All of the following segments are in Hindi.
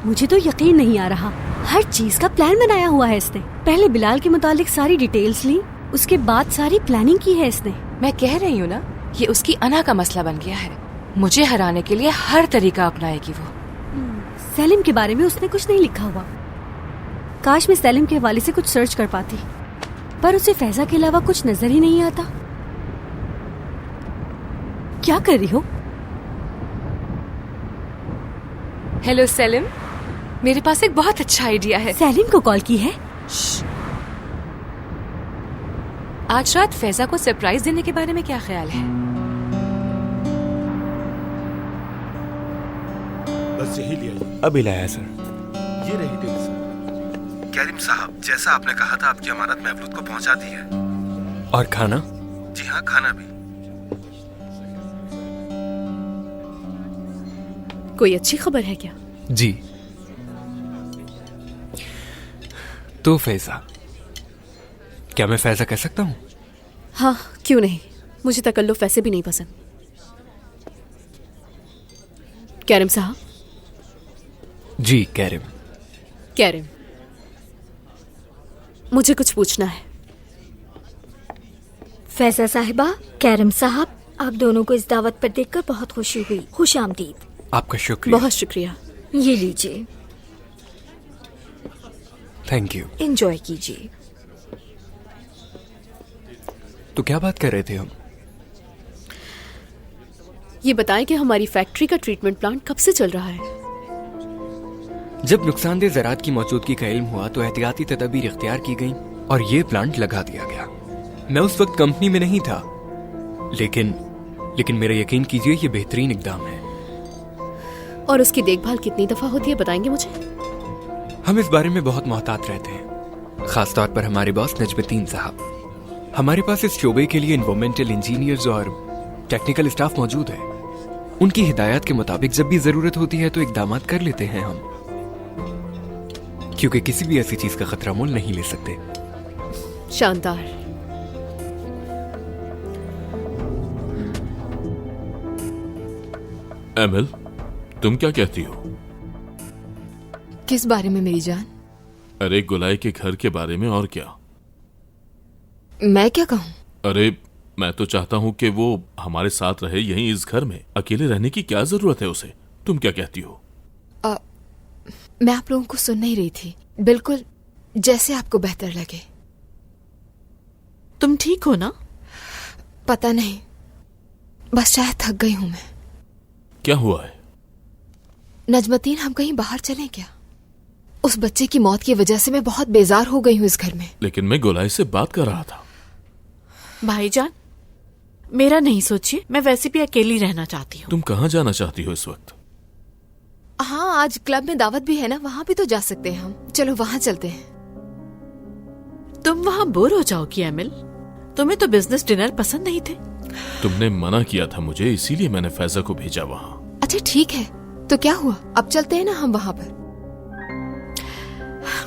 मुझे तो यकीन नहीं आ रहा। हर चीज का प्लान बनाया हुआ है इसने। पहले बिलाल के मुतालिक सारी डिटेल्स ली, उसके बाद सारी प्लानिंग की है इसने। मैं कह रही हूँ ना, ये उसकी अना का मसला बन गया है। मुझे हराने के लिए हर तरीका अपनाएगी वो। सेलिम के बारे में उसने कुछ नहीं लिखा हुआ। काश मैं सेलिम के हवाले से कुछ सर्च कर पाती, पर उसे फैजा के अलावा कुछ नजर ही नहीं आता। क्या कर रही हो? हेलो सेलिम, मेरे पास एक बहुत अच्छा आइडिया है। सेलिम को कॉल की है? आज रात फैजा को सरप्राइज देने के बारे में क्या ख्याल है? बस यही लिया। अभी लाया सर। ये रही डील सर। करीम साहब, जैसा आपने कहा था आपकी अमानत महफूज को पहुंचा दी है। और खाना? जी हाँ, खाना भी। कोई अच्छी खबर है क्या? जी। तो फैजा, क्या मैं फैजा कह सकता हूँ? हाँ, क्यों नहीं। मुझे तकल्लुफ वैसे भी नहीं पसंद। कैरम साहब। जी कैरम। कैरम, मुझे कुछ पूछना है। फैजा साहिबा, कैरम साहब, आप दोनों को इस दावत पर देखकर बहुत खुशी हुई। खुश आमदीद। आपका शुक्रिया। बहुत शुक्रिया। ये लीजिए। Thank you. एंजॉय कीजिए। तो क्या बात कर रहे थे हम? ये बताएं कि हमारी फैक्ट्री का ट्रीटमेंट प्लांट कब से चल रहा है? जब नुकसानदेह ज़रात की मौजूदगी का इल्म हुआ तो एहतियाती तदबीर इख्तियार की गई और ये प्लांट लगा दिया गया। मैं उस वक्त कंपनी में नहीं था, लेकिन मेरा यकीन कीजिए ये बेहतरीन इकदाम है। और उसकी देखभाल कितनी दफा होती है, बताएंगे मुझे? हम इस बारे में बहुत मोहतात रहते हैं, खास तौर पर हमारे बॉस नजमुद्दीन साहब। हमारे पास इस शोबे के लिए एनवायरमेंटल इंजीनियर्स और टेक्निकल स्टाफ मौजूद है। उनकी हिदायत के मुताबिक जब भी जरूरत होती है तो इकदाम कर लेते हैं हम, क्योंकि किसी भी ऐसी चीज का खतरा मोल नहीं ले सकते। शानदार। एमिल, तुम क्या कहती हो? किस बारे में मेरी जान? अरे गुलाई के घर के बारे में। और क्या? मैं क्या कहूँ? अरे मैं तो चाहता हूँ कि वो हमारे साथ रहे यहीं इस घर में। अकेले रहने की क्या जरूरत है उसे? तुम क्या कहती हो? मैं आप लोगों को सुन नहीं रही थी। बिल्कुल जैसे आपको बेहतर लगे। तुम ठीक हो ना? पता नहीं, बस शायद थक गई हूं मैं। क्या हुआ है? नजमतीन, हम कहीं बाहर चलें क्या? उस बच्चे की मौत की वजह से मैं बहुत बेजार हो गई हूँ इस घर में। लेकिन मैं गुलाई से बात कर रहा था। भाईजान, मेरा नहीं सोचिए, मैं वैसे भी अकेली रहना चाहती हूँ। तुम कहाँ जाना चाहती हो इस वक्त? हाँ, आज क्लब में दावत भी है ना, वहाँ भी तो जा सकते हैं हम। चलो वहाँ चलते हैं। तुम वहाँ बोर हो जाओगी एमिल। तुम्हें तो बिजनेस डिनर पसंद नहीं थे। तुमने मना किया था मुझे, इसीलिए मैंने फैजा को भेजा वहाँ। अच्छा ठीक है, तो क्या हुआ? अब चलते हैं ना हम वहाँ पर।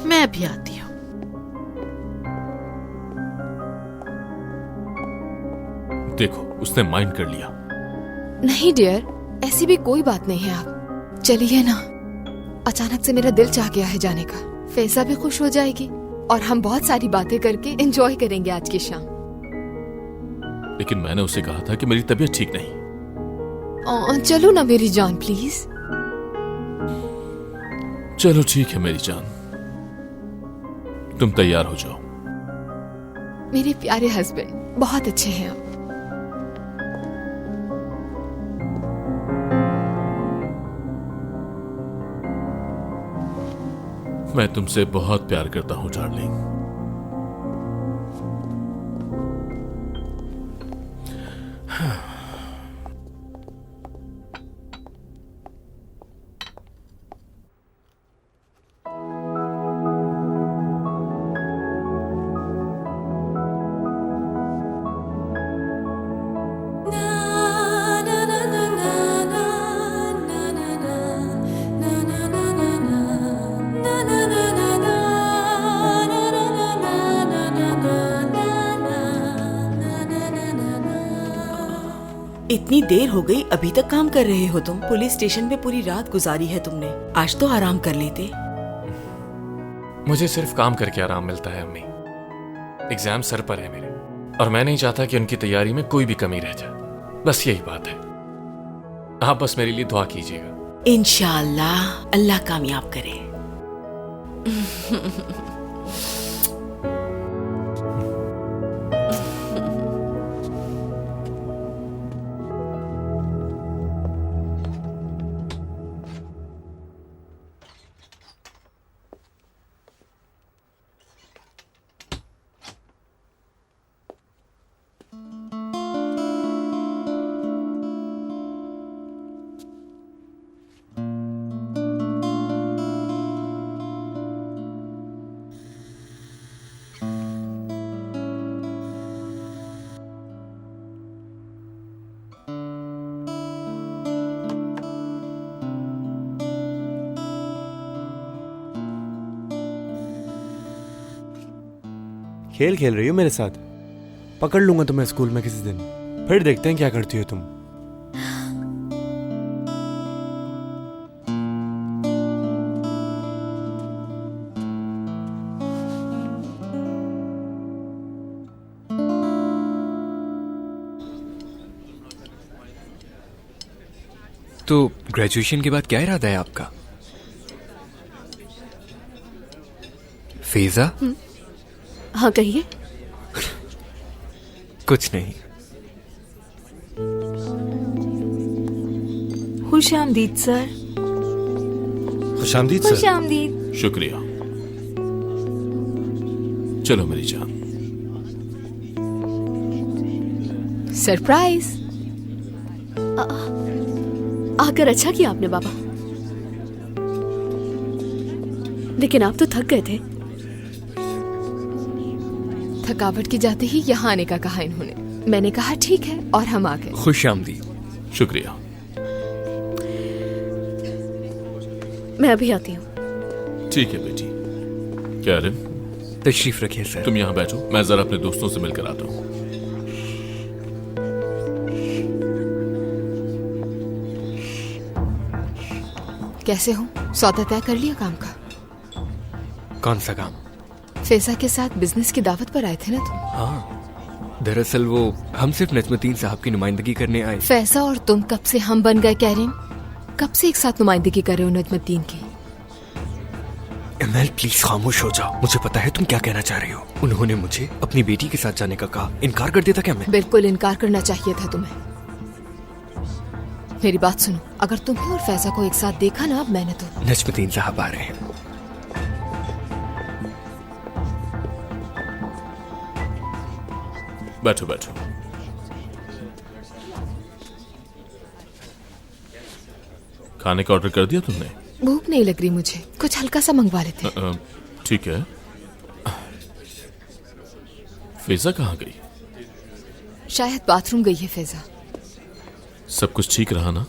मैं अभी आती हूँ। देखो, उसने माइंड कर लिया। नहीं डियर, ऐसी भी कोई बात नहीं है। आप चलिए ना। अचानक से मेरा दिल चाह गया है जाने का। फैजा भी खुश हो जाएगी और हम बहुत सारी बातें करके एंजॉय करेंगे आज की शाम। लेकिन मैंने उसे कहा था कि मेरी तबीयत ठीक नहीं। चलो ना मेरी जान, प्लीज। चलो ठीक है मेरी जान, तुम तैयार हो जाओ। मेरे प्यारे हस्बैंड, बहुत अच्छे हैं आप। मैं तुमसे बहुत प्यार करता हूँ डार्लिंग। इतनी देर हो गई, अभी तक काम कर रहे हो तुम? पुलिस स्टेशन पे पूरी रात गुजारी है तुमने, आज तो आराम कर लेते। मुझे सिर्फ काम करके आराम मिलता है अम्मी। एग्जाम सर पर है मेरे, और मैं नहीं चाहता कि उनकी तैयारी में कोई भी कमी रह जाए। बस यही बात है। आप बस मेरे लिए दुआ कीजिएगा। इंशाअल्लाह अल्लाह कामयाब करे। खेल खेल रही हो मेरे साथ? पकड़ लूंगा तुम्हें स्कूल में किसी दिन, फिर देखते हैं क्या करती हो तुम। तो ग्रेजुएशन के बाद क्या इरादा है आपका? फेजा? हाँ कहिए। कुछ नहीं। खुशामदीद सर। खुशामदीद सर। खुशामदीद। शुक्रिया। चलो मेरी जान। सरप्राइज। आकर अच्छा किया आपने बाबा, लेकिन आप तो थक गए थे। थकावट की जाते ही यहाँ आने का कहा इन्होंने। मैंने कहा ठीक है और हम आ गए। खुश आमदीद। शुक्रिया। मैं अभी आती हूँ। ठीक है बेटी। कैरन, तशरीफ रखिए सर। तुम यहाँ बैठो, मैं जरा अपने दोस्तों से मिलकर आता हूँ। कैसे हो? सौदा तय कर लिया काम का? कौन सा काम? फैजा के साथ बिजनेस की दावत पर आए थे ना तुम? हाँ, दरअसल वो हम सिर्फ नजमुद्दीन साहब की नुमाइंदगी करने आए। फैजा और तुम कब से हम बन गए कैरिन? कब से एक साथ नुमाइंदगी कर रहे हो नजमुद्दीन की? एमएल प्लीज खामोश हो जाओ। मुझे पता है तुम क्या कहना चाह रही हो। उन्होंने मुझे अपनी बेटी के साथ जाने का कहा, इनकार कर दिया था क्या मैं? बिल्कुल इनकार करना चाहिए था तुम्हें। मेरी बात सुनो, अगर तुम्हें और फैजा को एक साथ देखा ना, अब मैंने तो। नजमुद्दीन साहब आ रहे हैं। बैठो बैठो। खाने का ऑर्डर कर दिया तुमने? भूख नहीं लग रही मुझे, कुछ हल्का सा मंगवा लेते। ठीक है। फैजा कहाँ गई? शायद बाथरूम गई है फैजा। सब कुछ ठीक रहा ना?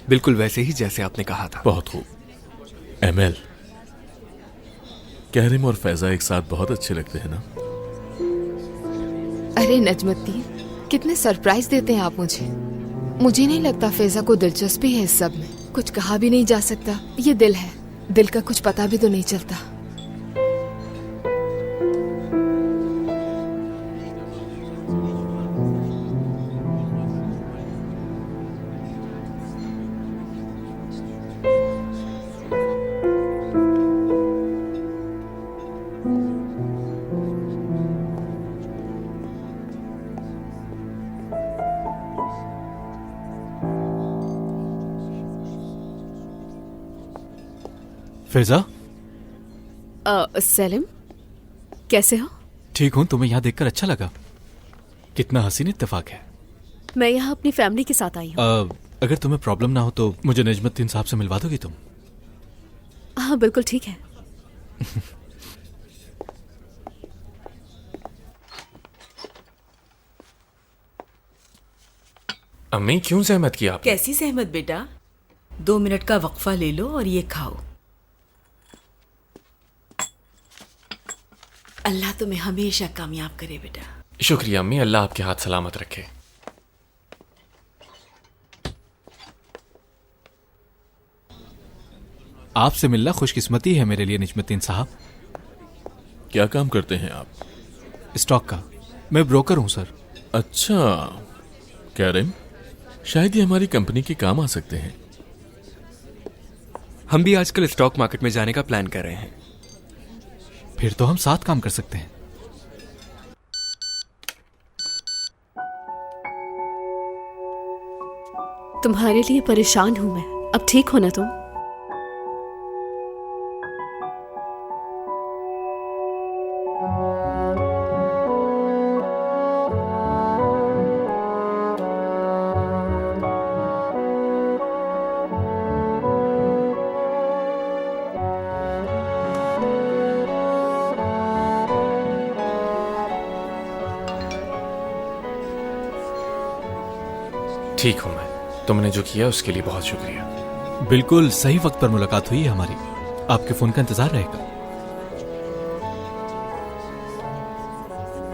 बिल्कुल वैसे ही जैसे आपने कहा था। बहुत खूब। एमएल, कैरिम और फैजा एक साथ बहुत अच्छे लगते हैं ना? अरे नजमुद्दीन, कितने सरप्राइज देते हैं आप मुझे। मुझे नहीं लगता फैजा को दिलचस्पी है इस सब में। कुछ कहा भी नहीं जा सकता, ये दिल है, दिल का कुछ पता भी तो नहीं चलता। फैजा। सेलिम, कैसे हो? ठीक हूँ, तुम्हें यहाँ देखकर अच्छा लगा। कितना हसीन इत्तेफाक है। मैं यहाँ अपनी फैमिली के साथ आई हूँ। अगर तुम्हें प्रॉब्लम ना हो तो मुझे नजमुद्दीन साहब से मिलवा दोगी तुम? हाँ बिल्कुल ठीक है। अम्मी क्यों सहमत किया आपने? कैसी सहमत बेटा? 2 मिनट का वक्फा ले लो और ये खाओ। अल्लाह तुम्हें हमेशा कामयाब करे बेटा। शुक्रिया अम्मी, अल्लाह आपके हाथ सलामत रखे। आपसे मिलना खुशकिस्मती है मेरे लिए निजमुद्दीन साहब। क्या काम करते हैं आप? स्टॉक का। मैं ब्रोकर हूं सर। अच्छा कैरम, शायद ये हमारी कंपनी के काम आ सकते हैं। हम भी आजकल स्टॉक मार्केट में जाने का प्लान कर रहे हैं। फिर तो हम साथ काम कर सकते हैं। तुम्हारे लिए परेशान हूं मैं। अब ठीक हो ना तुम? ठीक हूं मैं। तुमने जो किया उसके लिए बहुत शुक्रिया। बिल्कुल सही वक्त पर मुलाकात हुई है हमारी। आपके फोन का इंतजार रहेगा।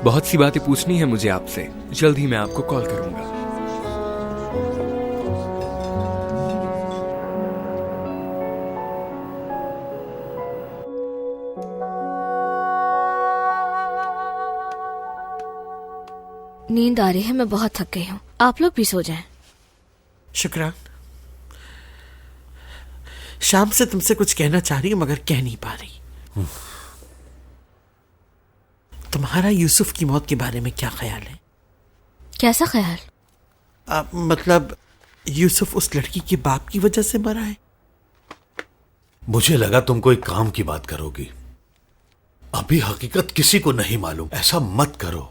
बहुत सी बातें पूछनी है मुझे आपसे। जल्द ही मैं आपको कॉल करूंगा। नींद आ रही है, मैं बहुत थक गई हूँ। आप लोग भी सो जाएं। शुक्रान। शाम से तुमसे कुछ कहना चाह रही हूं मगर कह नहीं पा रही। तुम्हारा यूसुफ की मौत के बारे में क्या ख्याल है? कैसा ख्याल? मतलब यूसुफ उस लड़की के बाप की वजह से मरा है। मुझे लगा तुम कोई काम की बात करोगी। अभी हकीकत किसी को नहीं मालूम, ऐसा मत करो।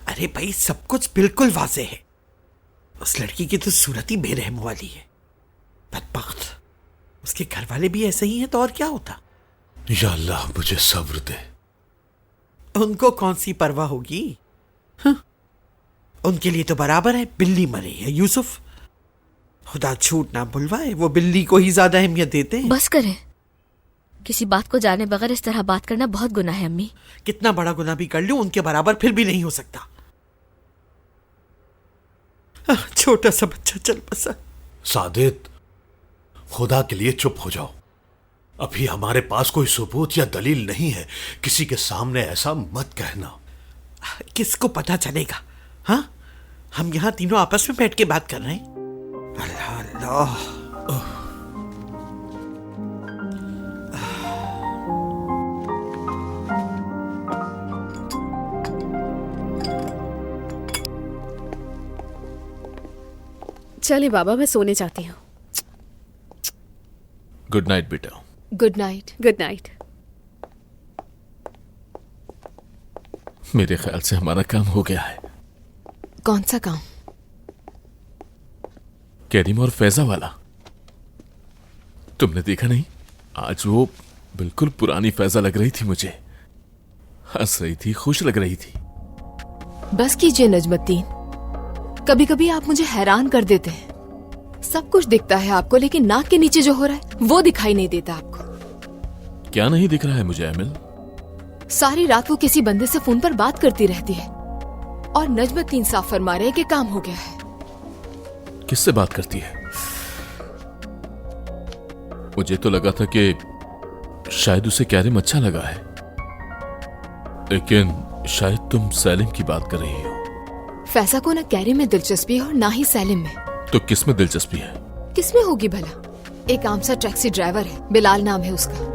अरे भाई, सब कुछ बिल्कुल वाज़े है। उस लड़की की तो सूरत ही बेरहम वाली है। बदबख्त, उसके घर वाले भी ऐसे ही हैं तो और क्या होता। या अल्लाह मुझे सब्र दे। उनको कौन सी परवाह होगी? उनके लिए तो बराबर है, बिल्ली मरे या यूसुफ। खुदा झूठ ना बुलवाए, वो बिल्ली को ही ज्यादा अहमियत देते हैं। बस करें। किसी बात को जाने बगैर इस तरह बात करना बहुत गुनाह है अम्मी। कितना बड़ा गुनाह भी कर लूं उनके बराबर फिर भी नहीं हो सकता। छोटा सा बच्चा चल बसा। सादित, खुदा के लिए चुप हो जाओ। अभी हमारे पास कोई सबूत या दलील नहीं है। किसी के सामने ऐसा मत कहना। किसको पता चलेगा? हाँ, हम यहाँ तीनों आपस में बैठ के बात कर रहे हैं। अल्लाह अल्लाह। चले बाबा, मैं सोने जाती हूँ। गुड नाइट बेटा। Good night. Good night. मेरे ख्याल से हमारा काम हो गया है। कौन सा काम? कैरिम और फैजा वाला। तुमने देखा नहीं? आज वो बिल्कुल पुरानी फैजा लग रही थी मुझे। हंस रही थी, खुश लग रही थी। बस कीजिए नजमुद्दीन, कभी कभी आप मुझे हैरान कर देते हैं। सब कुछ दिखता है आपको, लेकिन नाक के नीचे जो हो रहा है वो दिखाई नहीं देता आपको। क्या नहीं दिख रहा है मुझे एमिल? सारी रात वो किसी बंदे से फोन पर बात करती रहती है और नजमुद्दीन साफ फरमा रहे हैं कि काम हो गया है। किससे बात करती है? मुझे तो लगा था कि शायद उसे कैरिम अच्छा लगा है, लेकिन शायद तुम सैलिम की बात कर रही हो। फैजा को ना कैरिम में दिलचस्पी है और ना ही सैलिम में। तो किस में दिलचस्पी है? किसमें होगी भला? एक आम सा टैक्सी ड्राइवर है, बिलाल नाम है उसका।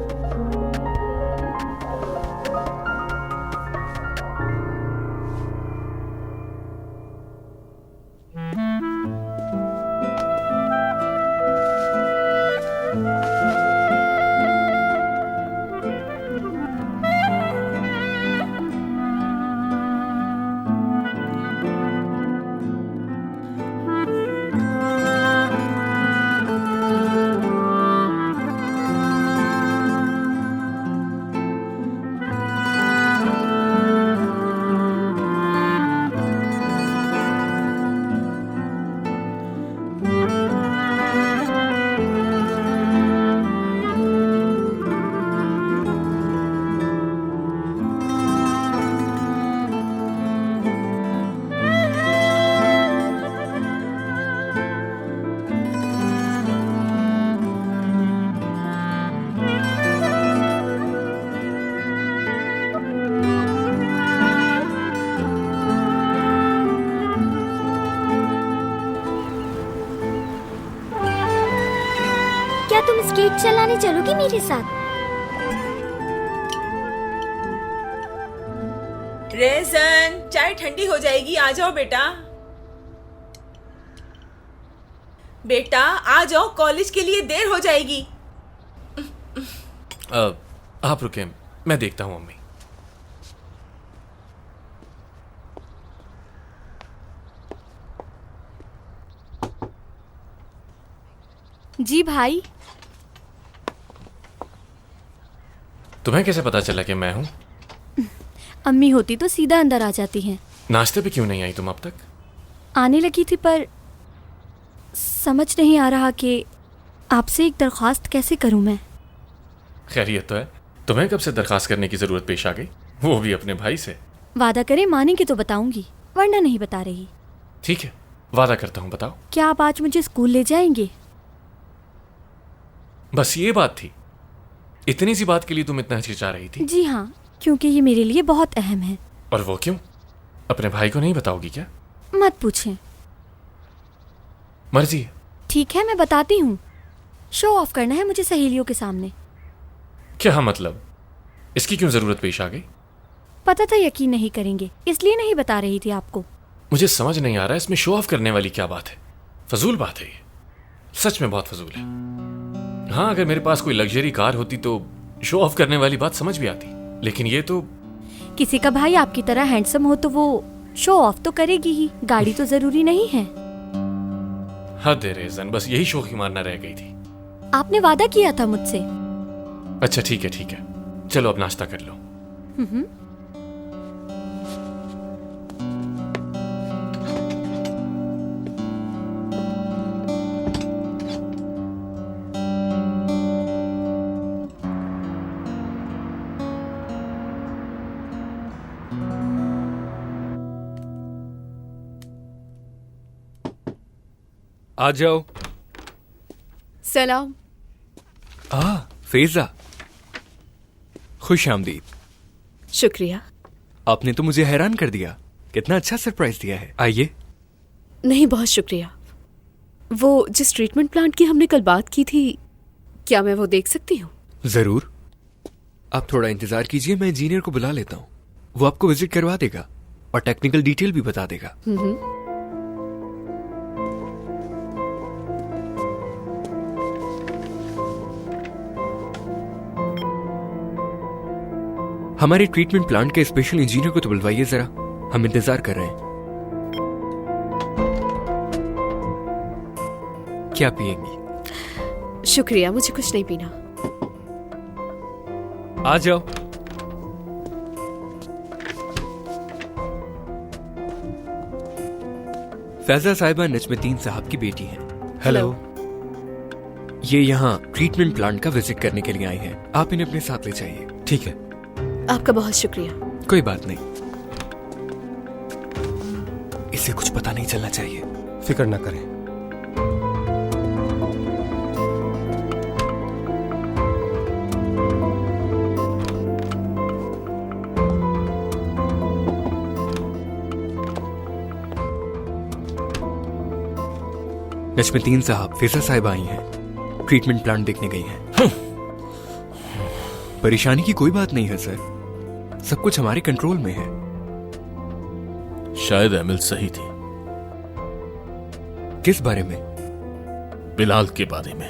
क्या तुम स्केट चलाने चलोगी मेरे साथ? रेजन, चाय ठंडी हो जाएगी, आ जाओ बेटा। बेटा आ जाओ, कॉलेज के लिए देर हो जाएगी। आप रुके, मैं देखता हूँ अम्मी। जी भाई। तुम्हें कैसे पता चला कि मैं हूँ? अम्मी होती तो सीधा अंदर आ जाती हैं। नाश्ते पे क्यों नहीं आई तुम अब तक? आने लगी थी पर समझ नहीं आ रहा कि आपसे एक दरख्वास्त कैसे करूं मैं। खैरियत तो है? तुम्हें कब से दरखास्त करने की जरूरत पेश आ गई, वो भी अपने भाई से? वादा करें मानेंगे तो बताऊंगी, वरना नहीं बता रही। ठीक है, वादा करता हूँ, बताओ। क्या आप आज मुझे स्कूल ले जाएंगे? बस ये बात थी? इतनी सी बात के लिए तुम इतना हिचकिचा रही थी? जी हाँ, क्योंकि ये मेरे लिए बहुत अहम है। और वो क्यों? अपने भाई को नहीं बताओगी क्या? मत पूछें। मर्जी है। ठीक है, मैं बताती हूँ। शो ऑफ करना है मुझे सहेलियों के सामने। क्या मतलब? इसकी क्यों जरूरत पेश आ गई? पता था यकीन नहीं करेंगे, इसलिए नहीं बता रही थी आपको। मुझे समझ नहीं आ रहा इसमें शो ऑफ करने वाली क्या बात है। फजूल बात है ये, सच में बहुत फजूल है। हाँ, अगर मेरे पास कोई लग्जरी कार होती तो शो ऑफ करने वाली बात समझ भी आती, लेकिन ये तो... किसी का भाई आपकी तरह हैंडसम हो तो वो शो ऑफ तो करेगी ही, गाड़ी तो जरूरी नहीं है। हद है रेजन, बस यही शौक ही मारना रह गई थी। आपने वादा किया था मुझसे। अच्छा ठीक है, ठीक है, चलो अब नाश्ता कर लो। आ जाओ। सलाम। फेजा, खुश आमदीद। शुक्रिया। आपने तो मुझे हैरान कर दिया, कितना अच्छा सरप्राइज दिया है। आइए। नहीं, बहुत शुक्रिया। वो जिस ट्रीटमेंट प्लांट की हमने कल बात की थी, क्या मैं वो देख सकती हूँ? जरूर, आप थोड़ा इंतजार कीजिए, मैं इंजीनियर को बुला लेता हूँ। वो आपको विजिट करवा देगा और टेक्निकल डिटेल भी बता देगा। हमारे ट्रीटमेंट प्लांट के स्पेशल इंजीनियर को तो बुलवाइए जरा, हम इंतजार कर रहे हैं। क्या पिएंगी? शुक्रिया, मुझे कुछ नहीं पीना। आ जाओ। फैजा साहिबा नजमुद्दीन साहब की बेटी हैं। हेलो। ये यहाँ ट्रीटमेंट प्लांट का विजिट करने के लिए आई हैं। आप इन्हें अपने साथ ले जाइए। ठीक है। आपका बहुत शुक्रिया। कोई बात नहीं, इसे कुछ पता नहीं चलना चाहिए। फिक्र ना करें। नजमुद्दीन साहब, फैजा साहिब आई हैं, ट्रीटमेंट प्लांट देखने गई हैं। परेशानी की कोई बात नहीं है सर, सब कुछ हमारे कंट्रोल में है। शायद एमिल सही थी। किस बारे में? बिलाल के बारे में।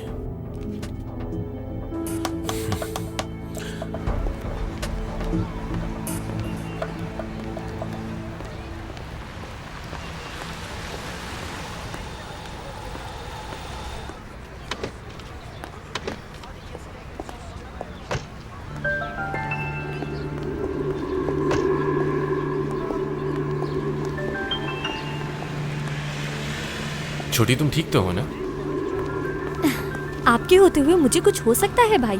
छोटी, तुम ठीक तो हो ना? आपके होते हुए मुझे कुछ हो सकता है भाई?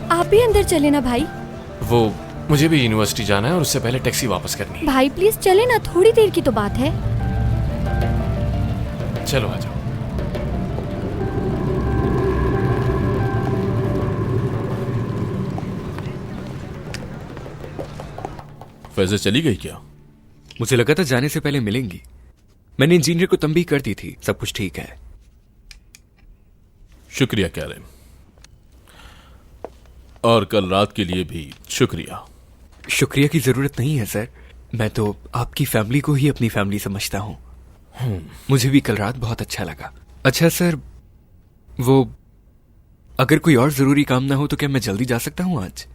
आप भी अंदर चले ना भाई। वो मुझे भी यूनिवर्सिटी जाना है और उससे पहले टैक्सी वापस करनी है। भाई प्लीज चले ना, थोड़ी देर की तो बात है। चलो आ जाओ। फैज़ा चली गई क्या? मुझे लगा था जाने से पहले मिलेंगी। मैंने इंजीनियर को तंबीह कर दी थी, सब कुछ ठीक है। शुक्रिया कैरम, और कल रात के लिए भी शुक्रिया। शुक्रिया की जरूरत नहीं है सर, मैं तो आपकी फैमिली को ही अपनी फैमिली समझता हूँ। मुझे भी कल रात बहुत अच्छा लगा। अच्छा सर, वो अगर कोई और जरूरी काम ना हो तो क्या मैं जल्दी जा सकता हूँ आज?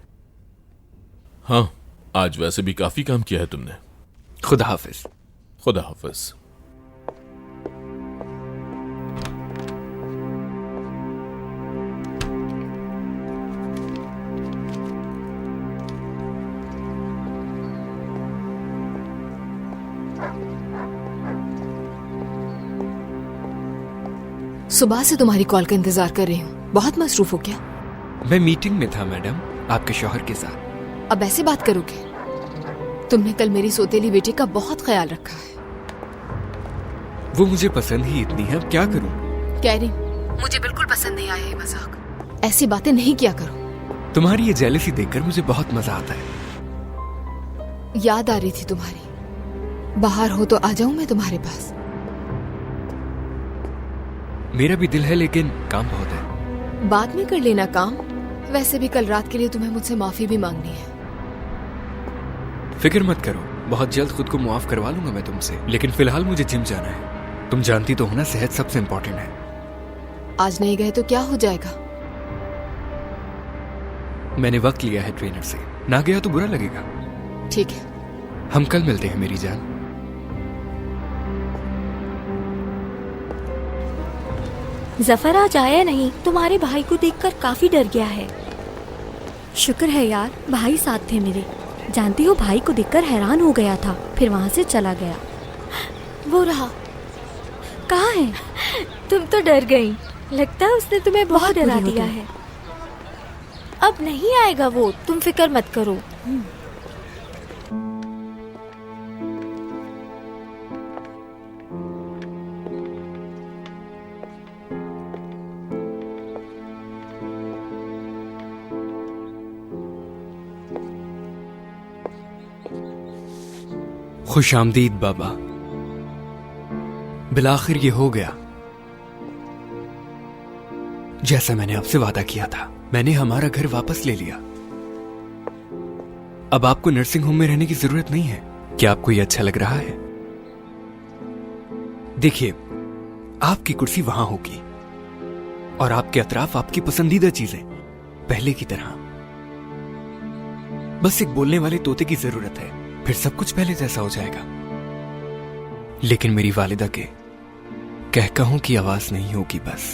हाँ, आज वैसे भी काफी काम किया है तुमने। खुदा हाफिज। खुदा हाफिज। सुबह से तुम्हारी कॉल का इंतजार कर रही हूँ, बहुत मसरूफ हो क्या? मैं मीटिंग में था मैडम, आपके शौहर के साथ। अब ऐसे बात करोगे? तुमने कल मेरी सोतेली बेटी का बहुत ख्याल रखा है। वो मुझे पसंद ही इतनी है, अब क्या करूं? कैरी, मुझे बिल्कुल पसंद नहीं आया ये मजाक। ऐसी बातें नहीं किया करो। तुम्हारी ये जेलसी देखकर मुझे बहुत मजा आता है। याद आ रही थी तुम्हारी। बाहर हो तो आ जाऊं मैं तुम्हारे पास? मेरा भी दिल है लेकिन काम बहुत है। बाद में कर लेना काम। वैसे भी कल रात के लिए तुम्हें मुझसे माफी भी मांगनी है। फिक्र मत करो, बहुत जल्द खुद को मुआफ करवा लूंगा मैं तुमसे। लेकिन फिलहाल मुझे जिम जाना है। तुम जानती तो हो ना, सेहत सबसे इम्पोर्टेंट है। आज नहीं गए तो क्या हो जाएगा? मैंने वक्त लिया है ट्रेनर से, ना गया तो बुरा लगेगा। ठीक है, हम कल मिलते हैं मेरी जान। जफर आज आया नहीं, तुम्हारे भाई को देखकर काफी डर गया है। शुक्र है यार, भाई साथ थे मेरे। जानती हो, भाई को देखकर हैरान हो गया था, फिर वहाँ से चला गया। वो रहा। कहाँ है? तुम तो डर गई। लगता है उसने तुम्हें बहुत डरा दिया है। अब नहीं आएगा वो, तुम फिक्र मत करो। खुशामदीद बाबा, बिलाखिर ये हो गया जैसा मैंने आपसे वादा किया था। मैंने हमारा घर वापस ले लिया। अब आपको नर्सिंग होम में रहने की जरूरत नहीं है। क्या आपको ये अच्छा लग रहा है? देखिए, आपकी कुर्सी वहां होगी और आपके अतराफ आपकी पसंदीदा चीजें पहले की तरह। बस एक बोलने वाले तोते की जरूरत है, फिर सब कुछ पहले जैसा हो जाएगा। लेकिन मेरी वालिदा के कहकहों की आवाज नहीं होगी बस।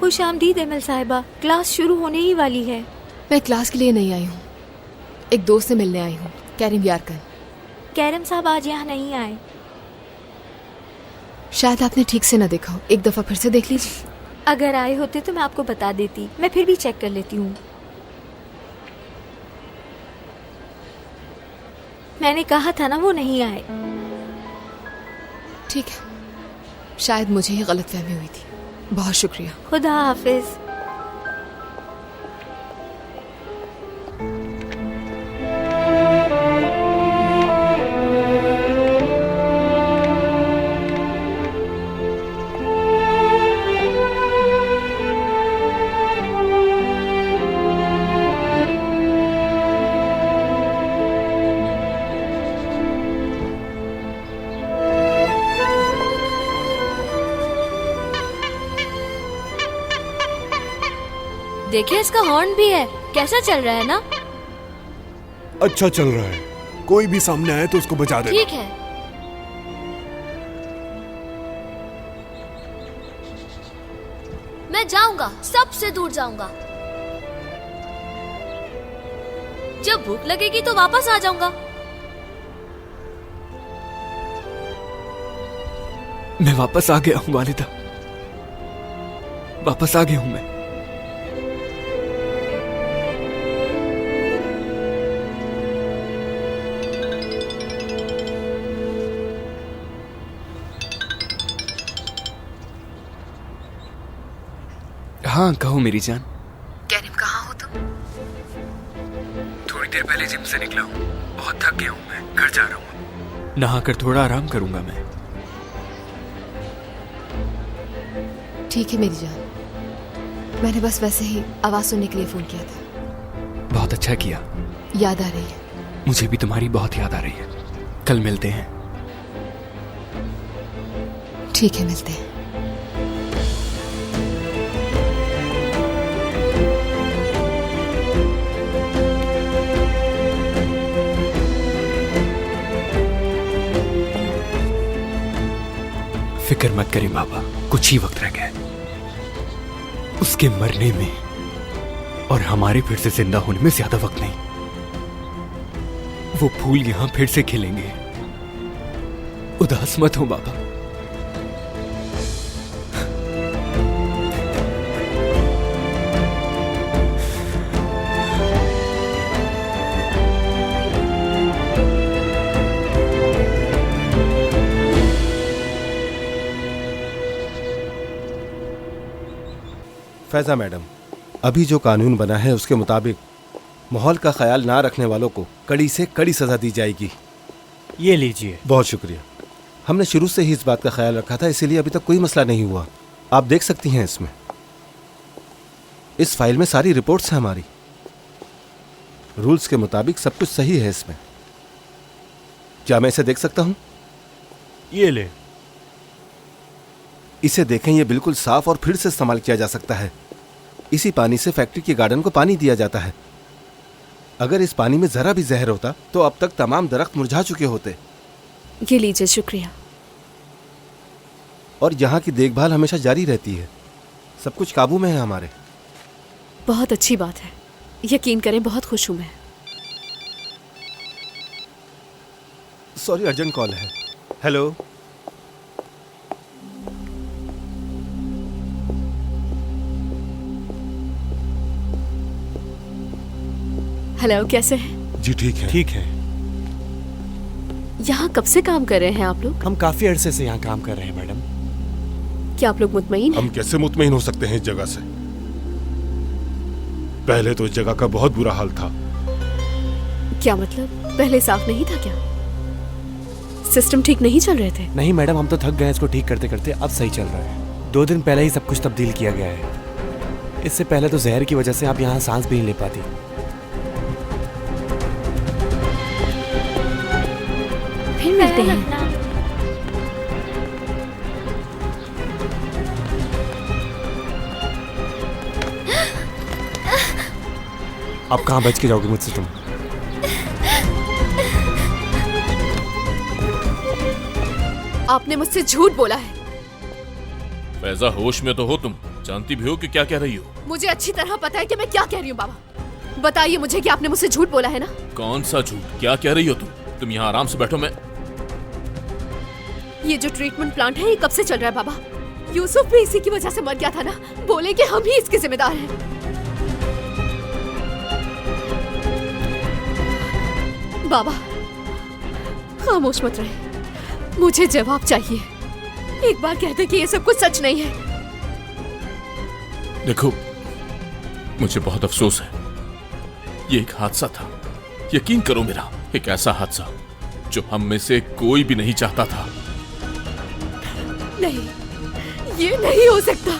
खुशामदीद एमएल साहिबा, क्लास शुरू होने ही वाली है। मैं क्लास के लिए नहीं आई हूँ, एक दोस्त से मिलने आई हूँ, कैरम यारकन। कैरम साहब आज यहाँ नहीं आए। शायद आपने ठीक से न देखा हो, एक दफा फिर से देख लीजिए। अगर आए होते तो मैं आपको बता देती, मैं फिर भी चेक कर लेती हूँ। मैंने कहा था ना वो नहीं आए। ठीक है, शायद मुझे ही गलतफहमी हुई थी। बहुत शुक्रिया। खुदा हाफिज। देखिए, इसका हॉर्न भी है। कैसा चल रहा है ना? अच्छा चल रहा है। कोई भी सामने आए तो उसको बजा देना। ठीक है। मैं जाऊंगा, सबसे दूर जाऊंगा। जब भूख लगेगी तो वापस आ जाऊंगा। मैं वापस आ गया हूँ वालिदा, वापस आ गया हूँ मैं। हाँ कहो मेरी जान। कैरिम कहाँ हो तुम? थोड़ी देर पहले जिम से निकला हूँ, बहुत थक गया हूँ मैं, घर जा रहा हूँ। नहाकर थोड़ा आराम करूंगा मैं। ठीक है मेरी जान, मैंने बस वैसे ही आवाज सुनने के लिए फोन किया था। बहुत अच्छा किया। याद आ रही है? मुझे भी तुम्हारी बहुत याद आ रही है। कल मिलते हैं। ठीक है, मिलते हैं। फिक्र मत करें बाबा, कुछ ही वक्त रह गया है। उसके मरने में और हमारे फिर से जिंदा होने में ज्यादा वक्त नहीं। वो फूल यहां फिर से खिलेंगे। उदास मत हो बाबा। फैजा मैडम, अभी जो कानून बना है उसके मुताबिक माहौल का ख्याल ना रखने वालों को कड़ी से कड़ी सजा दी जाएगी। ये लीजिए। बहुत शुक्रिया। हमने शुरू से ही इस बात का ख्याल रखा था, इसीलिए अभी तक कोई मसला नहीं हुआ। आप देख सकती हैं इसमें, इस फाइल में सारी रिपोर्ट्स हैं हमारी। रूल्स के मुताबिक सब कुछ सही है इसमें। क्या मैं इसे देख सकता हूं? ये ले। इसे देखें, यह बिल्कुल साफ और फिर से इस्तेमाल किया जा सकता है। इसी पानी से फैक्ट्री के गार्डन को पानी दिया जाता है। अगर इस पानी में जरा भी जहर होता तो अब तक तमाम दरख्त मुरझा चुके होते। ये लीजिए, शुक्रिया। और यहाँ की देखभाल हमेशा जारी रहती है। सब कुछ काबू में है हमारे। बहुत अच्छी बात है, यकीन करें बहुत खुश हूं मैं। सॉरी, अर्जेंट कॉल है। हेलो। हेलो, कैसे हैं? जी ठीक है। ठीक है। यहाँ कब से काम कर रहे हैं आप लोग? हम काफी अरसे से यहाँ काम कर रहे हैं मैडम। क्या आप लोग मुतमईन हैं? हम कैसे मुतमईन हो सकते हैं इस जगह से? पहले तो इस जगह का बहुत बुरा हाल था। क्या मतलब, पहले साफ नहीं था क्या? सिस्टम ठीक नहीं चल रहे थे? नहीं मैडम, हम तो थक गए इसको ठीक करते करते। अब सही चल रहा है। 2 दिन पहले ही सब कुछ तब्दील किया गया है। इससे पहले तो जहर की वजह से आप यहाँ सांस भी नहीं ले पाती। फिर मिलते हैं। अब कहाँ बच के जाओगे मुझसे तुम? आपने मुझसे झूठ बोला है। फैजा, होश में तो हो तुम? जानती भी हो कि क्या कह रही हो? मुझे अच्छी तरह पता है कि मैं क्या कह रही हूँ। बाबा बताइए मुझे कि आपने मुझसे झूठ बोला है ना? कौन सा झूठ? क्या कह रही हो तुम यहाँ आराम से बैठो। मैं ये जो ट्रीटमेंट प्लांट है ये कब से चल रहा है बाबा? यूसुफ भी इसी की वजह से मर गया था ना? बोले कि हम ही इसके जिम्मेदार हैं। बाबा खामोश मत रहे, मुझे जवाब चाहिए। एक बार कहते कि ये सब कुछ सच नहीं है। देखो, मुझे बहुत अफसोस है। ये एक हादसा था, यकीन करो मेरा, एक ऐसा हादसा जो हम में से कोई भी नहीं चाहता था। नहीं, ये नहीं हो सकता।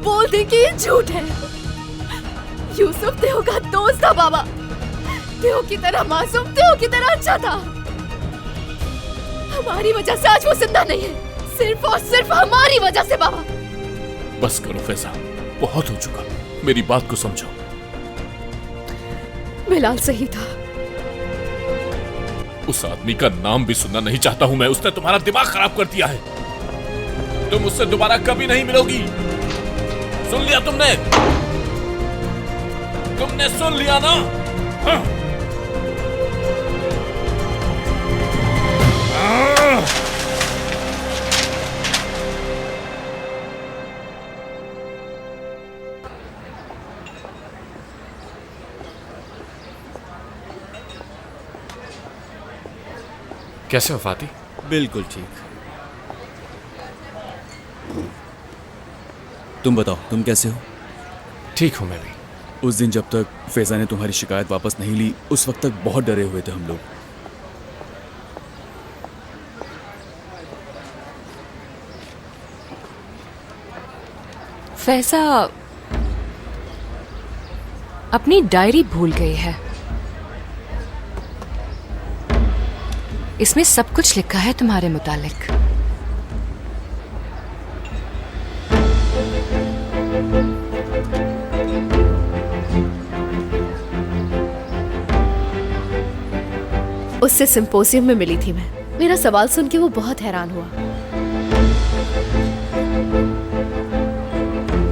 बोल दे कि ये झूठ है। यूसुफ तेहो का दोस्त था बाबा। तेहो की तरह मासूम, तेहो की तरह अच्छा था। हमारी वजह से आज वो जिंदा नहीं है, सिर्फ और सिर्फ हमारी वजह से बाबा। बस करो फैजा, बहुत हो चुका। मेरी बात को समझो। बिलाल सही था। उस आदमी का नाम भी सुनना नहीं चाहता हूं मैं। उसने तुम्हारा दिमाग खराब कर दिया है। तुम उससे दोबारा कभी नहीं मिलोगी। सुन लिया तुमने? तुमने सुन लिया ना? हाँ? कैसे हो फाती? बिल्कुल ठीक। तुम बताओ, तुम कैसे हो? ठीक हूँ मैं भी। उस दिन जब तक फैजा ने तुम्हारी शिकायत वापस नहीं ली, उस वक्त तक बहुत डरे हुए थे हम लोग। फैजा अपनी डायरी भूल गई है। इसमें सब कुछ लिखा है तुम्हारे मुतालिक। उससे सिंपोजियम में मिली थी मैं। मेरा सवाल सुन के वो बहुत हैरान हुआ।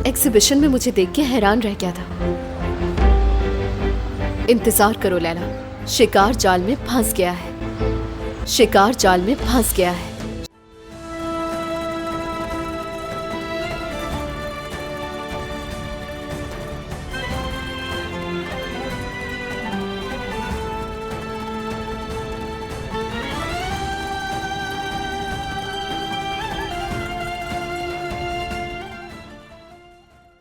एग्जीबिशन में मुझे देख के हैरान रह गया था। इंतजार करो लैला, शिकार जाल में फंस गया है। शिकार जाल में फंस गया है।